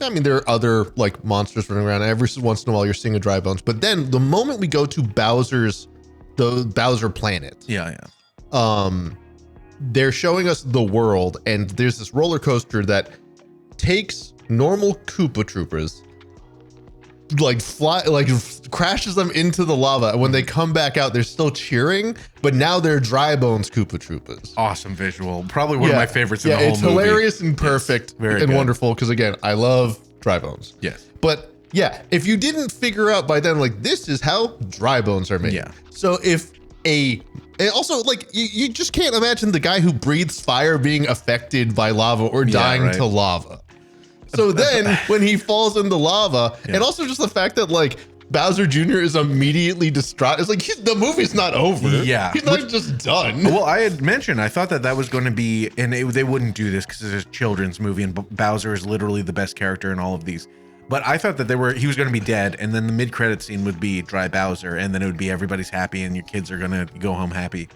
I mean, there are other like monsters running around. Every once in a while, you're seeing a dry bones. But then the moment we go to the Bowser planet, they're showing us the world, and there's this roller coaster that takes normal Koopa Troopers, crashes them into the lava, and when they come back out, they're still cheering, but now they're dry bones Koopa Troopers. Awesome visual, probably one of my favorites in the whole movie. It's hilarious and perfect and wonderful, because again, I love dry bones. Yes, but yeah, if you didn't figure out by then, like, this is how dry bones are made. So if and also, like, you just can't imagine the guy who breathes fire being affected by lava or dying to lava. So then when he falls in the lava, and also just the fact that like Bowser Jr. is immediately distraught. It's like the movie's not over. Yeah. He's not just done. Well, I had mentioned, I thought that was going to be, and they wouldn't do this because it's a children's movie and Bowser is literally the best character in all of these. But I thought that he was going to be dead, and then the mid-credit scene would be Dry Bowser, and then it would be everybody's happy and your kids are going to go home happy.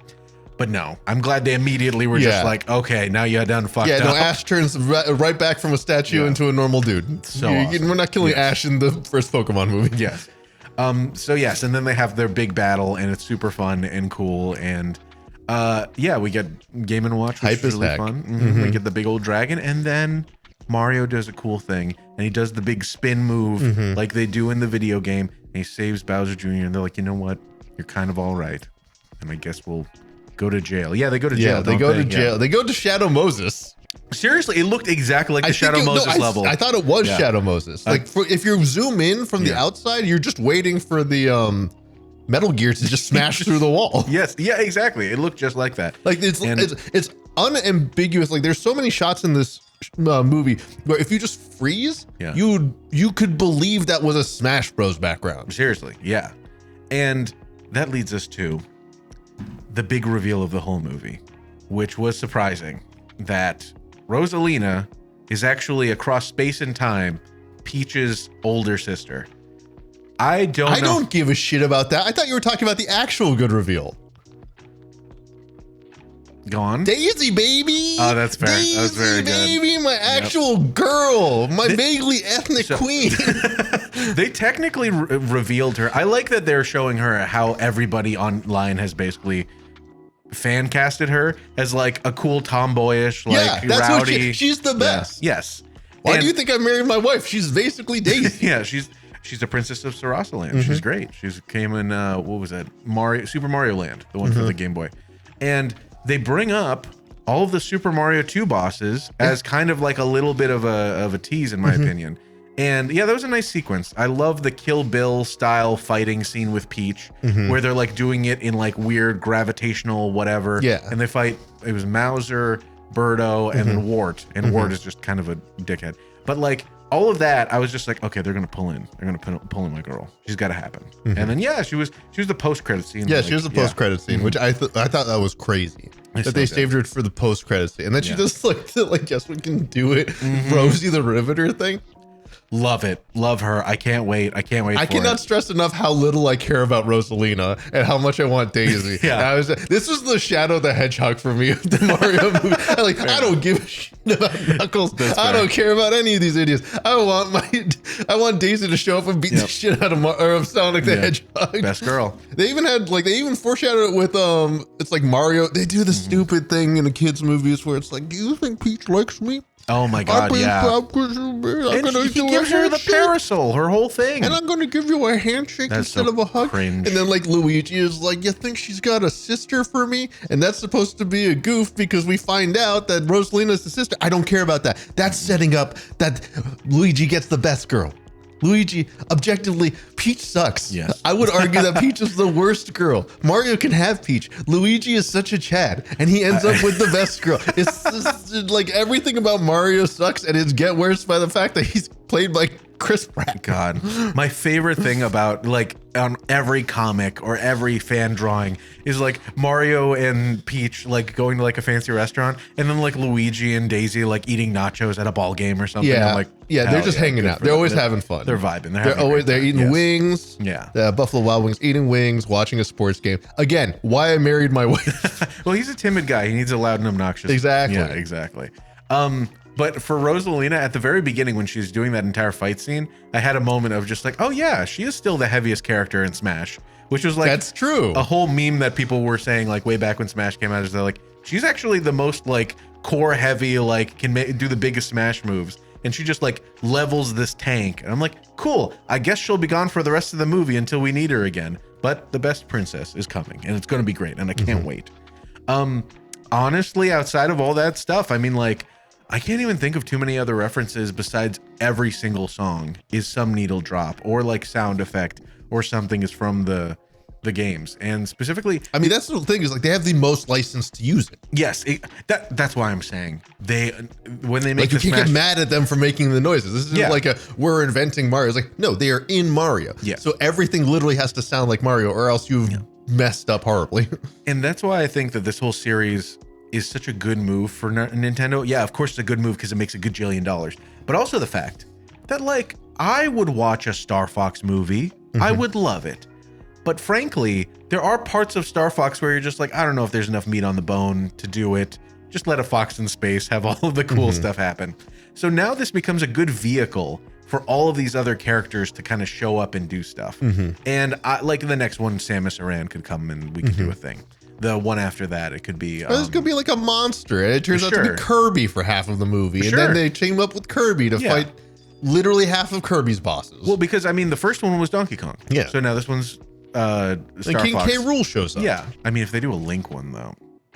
But no, I'm glad they immediately were just like, okay, now you're done fucked up. Yeah, no, Ash turns right back from a statue into a normal dude. So awesome. We're not killing Ash in the first Pokemon movie. Yes. So yes, and then they have their big battle, and it's super fun and cool, and we get Game & Watch, which is really fun. We get the big old dragon, and then Mario does a cool thing, and he does the big spin move like they do in the video game, and he saves Bowser Jr., and they're like, you know what? You're kind of all right, and I guess we'll go to jail. Yeah, they go to jail. Yeah, they go to jail. They go to Shadow Moses. Seriously, it looked exactly like the Shadow Moses level. I thought it was Shadow Moses. Like, if you zoom in from the outside, you're just waiting for the Metal Gear to just smash through the wall. Yes, yeah, exactly. It looked just like that. Like it's unambiguous. Like, there's so many shots in this movie where if you just freeze, you could believe that was a Smash Bros background. Seriously, yeah. And that leads us to the big reveal of the whole movie, which was surprising, that Rosalina is actually across space and time Peach's older sister. I don't give a shit about that. I thought you were talking about the actual good reveal. Go on. Daisy, baby. Oh, that's fair. Daisy, That's very baby, my actual girl, my vaguely ethnic queen. They technically revealed her. I like that they're showing her how everybody online has basically fan casted her as like a cool tomboyish, like that's rowdy. what she's the best. Yes. Why do you think I married my wife? She's basically Daisy. Yeah, she's a princess of Sarasaland. She's great. She's came in what was that? Super Mario Land, the one for the Game Boy. And they bring up all of the Super Mario 2 bosses as kind of like a little bit of a tease, in my opinion. And yeah, that was a nice sequence. I love the Kill Bill style fighting scene with Peach, where they're like doing it in like weird gravitational whatever. Yeah. And they fight, it was Mauser, Birdo, and then Wart. And Wart is just kind of a dickhead. But like all of that, I was just like, okay, they're gonna pull in. They're gonna pull in my girl. She's gotta happen. And then yeah, she was the post-credit scene. Yeah, like, she was the post-credit scene, which I thought that was crazy. That they saved her for the post-credit scene. And then she just like guess we can do it. Rosie the Riveter thing. Love it. Love her. I can't wait. I cannot stress enough how little I care about Rosalina and how much I want Daisy. This was the Shadow the Hedgehog for me of the Mario movie. I don't give a shit about Knuckles. I don't care about any of these idiots. I want Daisy to show up and beat the shit out of Sonic the Hedgehog. Best girl. They even foreshadowed it with it's like Mario. They do the stupid thing in the kids' movies where it's like, do you think Peach likes me? Oh my God, yeah. And he gives her the parasol, her whole thing. And I'm going to give you a handshake instead of a hug. Cringe. And then like Luigi is like, you think she's got a sister for me? And that's supposed to be a goof because we find out that Rosalina's the sister. I don't care about that. That's setting up that Luigi gets the best girl. Luigi, objectively, Peach sucks. Yes. I would argue that Peach is the worst girl. Mario can have Peach. Luigi is such a Chad, and he ends up with the best girl. It's just, like everything about Mario sucks, and it's get worse by the fact that he's played by Chris Pratt. God, my favorite thing about like on every comic or every fan drawing is like Mario and Peach like going to like a fancy restaurant, and then like Luigi and Daisy like eating nachos at a ball game or something. Yeah, I'm like, they're just hanging out. They're always having fun. They're vibing. They're eating wings. Yeah, Buffalo Wild Wings, eating wings, watching a sports game. Again, why I married my wife. Well, he's a timid guy. He needs a loud and obnoxious. Exactly. Yeah, exactly. But for Rosalina, at the very beginning when she's doing that entire fight scene, I had a moment of just like, oh yeah, she is still the heaviest character in Smash, which was like, that's true. A whole meme that people were saying like way back when Smash came out is they're like, she's actually the most like core heavy, like can do the biggest Smash moves. And she just like levels this tank. And I'm like, cool, I guess she'll be gone for the rest of the movie until we need her again. But the best princess is coming and it's going to be great. And I can't wait. Honestly, outside of all that stuff, I mean, like, I can't even think of too many other references besides every single song is some needle drop or like sound effect or something is from the games. And specifically, I mean, that's the thing is like they have the most license to use it. Yes, that's why I'm saying when they make like you can't get mad at them for making the noises. This isn't like we're inventing Mario. It's like, no, they are in Mario. Yeah. So everything literally has to sound like Mario or else you've messed up horribly. And that's why I think that this whole series is such a good move for Nintendo. Yeah, of course it's a good move because it makes a good $1 but also the fact that like I would watch a Star Fox movie. I would love it. But frankly, there are parts of Star Fox where you're just like, I don't know if there's enough meat on the bone to do it. Just let a fox in space have all of the cool stuff happen. So now this becomes a good vehicle for all of these other characters to kind of show up and do stuff. And like the next one, Samus Aran could come and we could do a thing. The one after that, it could be. This could be like a monster. It turns out to be Kirby for half of the movie, and then they team up with Kirby to fight literally half of Kirby's bosses. Well, because I mean, the first one was Donkey Kong. Yeah. So now this one's Star King Fox. K. Rool shows up. Yeah. I mean, if they do a Link one though,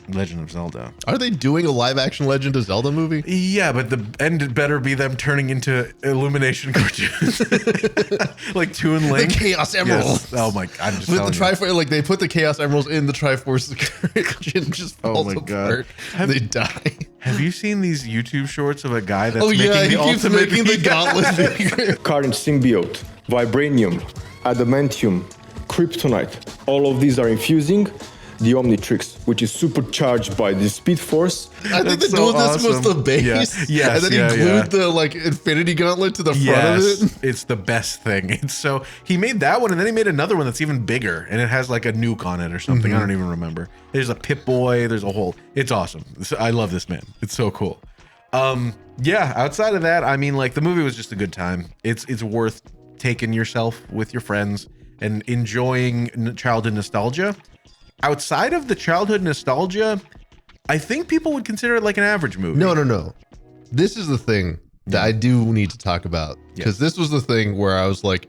Legend of Zelda. Are they doing a live-action Legend of Zelda movie? Yeah, but the end better be them turning into Illumination cartoons, like Toon Link, the Chaos Emeralds. Yes. Oh my! I'm just with the Triforce, like they put the Chaos Emeralds in the Triforce, and just falls apart. They die. Have you seen these YouTube shorts of a guy that's he keeps making the gauntlet? Current symbiote, vibranium, adamantium, kryptonite. All of these are infusing the Omnitrix, which is supercharged by the Speed Force. I think the dual disc was the base. Yeah. And then he glued the like Infinity Gauntlet to the front of it. It's the best thing. It's so he made that one and then he made another one that's even bigger and it has like a nuke on it or something. I don't even remember. There's a Pip-Boy, there's a whole, it's awesome. I love this man. It's so cool. Yeah, outside of that, I mean, like the movie was just a good time. It's worth taking yourself with your friends and enjoying childhood nostalgia. Outside of the childhood nostalgia, I think people would consider it like an average movie. No. This is the thing that I do need to talk about, because this was the thing where I was like,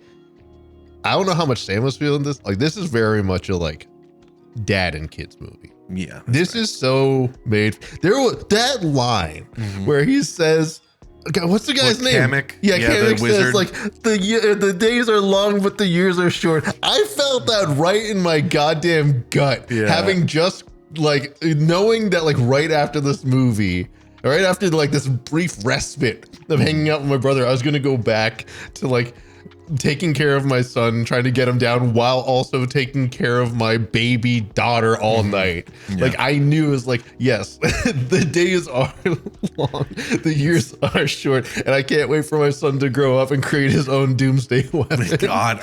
I don't know how much Sam was feeling this. Like, this is very much a like dad and kids movie. Yeah, this is so made. There was that line where he says, God, what's the guy's name? Kamek? Kamek the wizard. says like the days are long, but the years are short. I felt that right in my goddamn gut, having just like knowing that like right after this movie, right after like this brief respite of hanging out with my brother, I was gonna go back to like taking care of my son, trying to get him down while also taking care of my baby daughter all night. Like I knew it was like, yes, the days are long, the years are short, and I can't wait for my son to grow up and create his own doomsday weapon. God,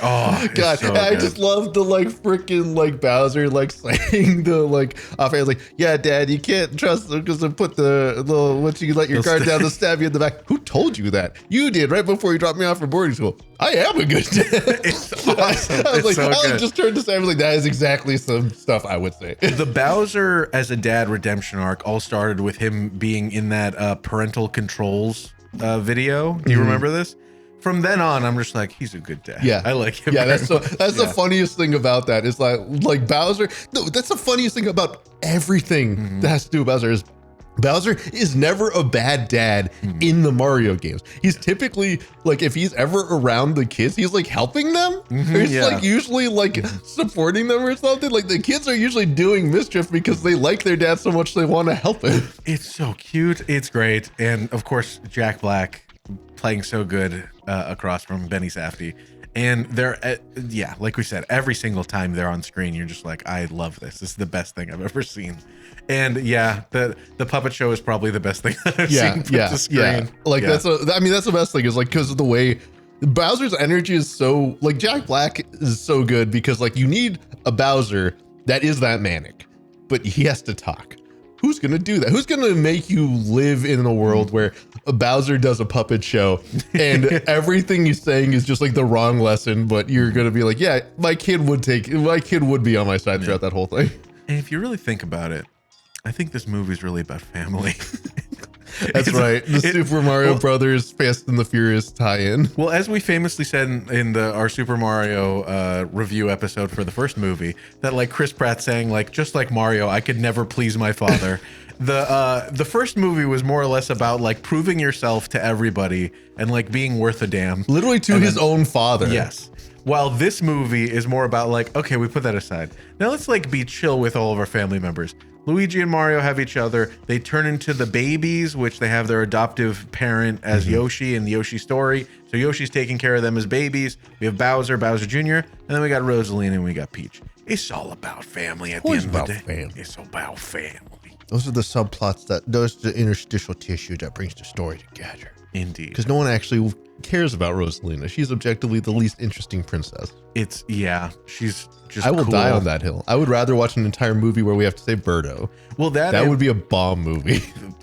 so I just love the like freaking like Bowser like saying the like offhand like, yeah, Dad, you can't trust them because they put the little once you let your guard down, they'll stab you in the back. Who told you that? You did right before you dropped me off for boarding school. I am a good dad. It's awesome. I was like, so I just turned to Sam. I was like, that is exactly some stuff I would say. The Bowser as a dad redemption arc all started with him being in that parental controls video. Do you remember this? From then on, I'm just like, he's a good dad. Yeah, I like him. Yeah, that's the funniest thing about that is like Bowser. No, that's the funniest thing about everything that has to do with Bowser is Bowser is never a bad dad in the Mario games. He's typically like, if he's ever around the kids, he's like helping them. Or he's like usually like supporting them or something. Like the kids are usually doing mischief because they like their dad so much they want to help him. It's so cute. It's great. And of course, Jack Black playing so good across from Benny Safdie. And they're, like we said, every single time they're on screen, you're just like, I love this. This is the best thing I've ever seen. And the puppet show is probably the best thing I've seen put to screen. Like that's the best thing is like, because of the way Bowser's energy is so like Jack Black is so good because like you need a Bowser that is that manic, but he has to talk. Who's going to do that? Who's going to make you live in a world where a Bowser does a puppet show and everything he's saying is just like the wrong lesson, but you're going to be like, yeah, my kid would be on my side throughout that whole thing. And if you really think about it, I think this movie is really about family. That's right. The Super Mario Brothers Fast and the Furious tie-in. Well, as we famously said in our Super Mario review episode for the first movie, that like Chris Pratt saying like, just like Mario, I could never please my father. The first movie was more or less about like proving yourself to everybody and like being worth a damn. Literally to his own father. Yes. While this movie is more about like, okay, we put that aside. Now let's like be chill with all of our family members. Luigi and Mario have each other. They turn into the babies, which they have their adoptive parent as Yoshi in the Yoshi story. So Yoshi's taking care of them as babies. We have Bowser Jr., and then we got Rosalina and we got Peach. It's all about family at the end of the day. Family. It's about family. Those are the subplots those are the interstitial tissue that brings the story together. Indeed. Because no one actually cares about Rosalina. She's objectively the least interesting princess. She's just I will cool. die on that hill. I would rather watch an entire movie where we have to say Birdo. Well, that would be a bomb movie.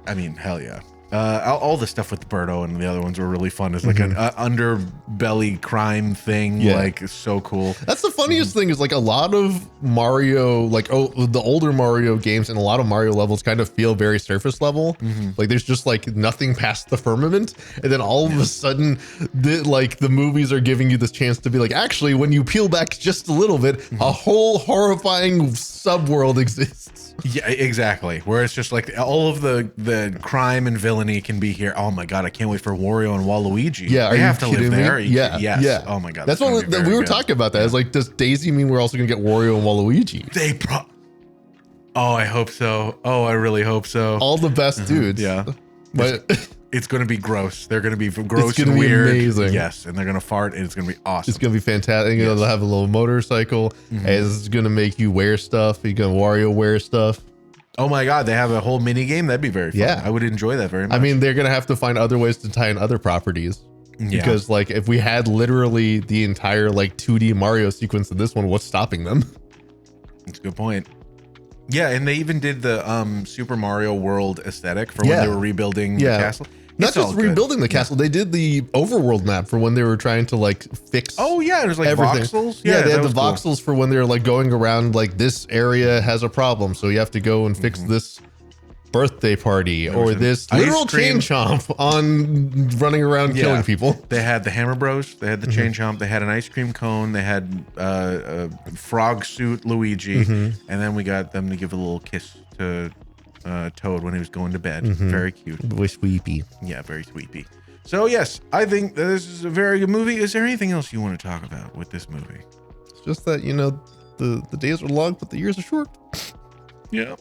I mean, hell yeah. All the stuff with Birdo and the other ones were really fun. It's like an underbelly crime thing. Like so cool. That's the funniest thing is like a lot of Mario, like the older Mario games and a lot of Mario levels kind of feel very surface level. Like there's just like nothing past the firmament. And then all of a sudden the movies are giving you this chance to be like, actually, when you peel back just a little bit, a whole horrifying subworld exists. Yeah, exactly. Where it's just like all of the crime and villainy can be here. Oh my god, I can't wait for Wario and Waluigi. Yeah, they have to live there. Yeah, yes. Yeah. Oh my god, that's what we were talking about. That it's like, does Daisy mean we're also gonna get Wario and Waluigi? Oh, I hope so. Oh, I really hope so. All the best dudes. Yeah. But It's going to be gross. They're going to be gross gonna and be weird. amazing. Yes, and they're going to fart, and it's going to be awesome. It's gonna be fantastic. You know, they'll have a little motorcycle, and it's gonna make you wear stuff. You're gonna Wario wear stuff. Oh my God, they have a whole mini game. That'd be very fun. Yeah. I would enjoy that very much. I mean, they're gonna have to find other ways to tie in other properties. Because like if we had literally the entire like 2D Mario sequence in this one, what's stopping them? That's a good point. Yeah, and they even did the Super Mario World aesthetic for when they were rebuilding the castle. Not just rebuilding the castle, they did the overworld map for when they were trying to like fix. Oh yeah, there's like everything. voxels. Yeah, they had the cool. voxels for when they were like going around like this area has a problem, so you have to go and fix this birthday party or this literal chain chomp on running around killing people. They had the Hammer Bros. They had the chain chomp. They had an ice cream cone. They had a frog suit Luigi, and then we got them to give a little kiss to Toad when he was going to bed. Very cute. Very sweepy. Yeah, very sweepy. So yes, I think that this is a very good movie. Is there anything else you want to talk about with this movie? It's just that, you know, the days are long, but the years are short. Yeah.